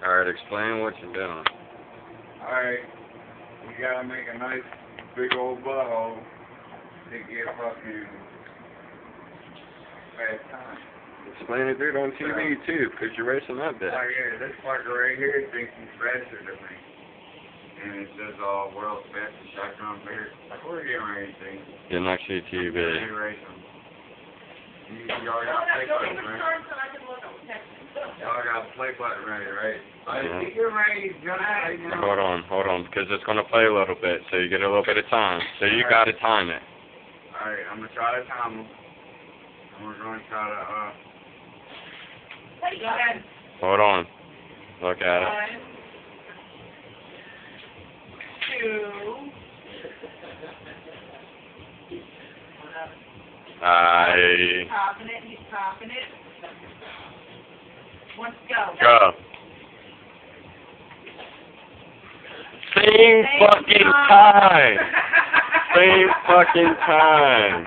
Alright, explain what you're doing. Alright, you gotta make a nice big old butthole to get fucking fast time. Explain it through on TV too, because you're racing that bit. Like here, this fucker right here thinks he's faster than me. And it says all world's fastest shotgun beer. Like, we're getting ready to. You're not TV. Hey, racing. Y'all got a play button ready. Y'all got a play button ready, right? Yeah. You're ready, Johnny. Hold on, because it's going to play a little bit, so you get a little bit of time. So you got to time it. Alright, I'm going to try to time them. And we're going to try to, Go ahead. Hold on. Look at it. 1, 2. He's popping it. Let's go. Go. Same fucking time. Same fucking time.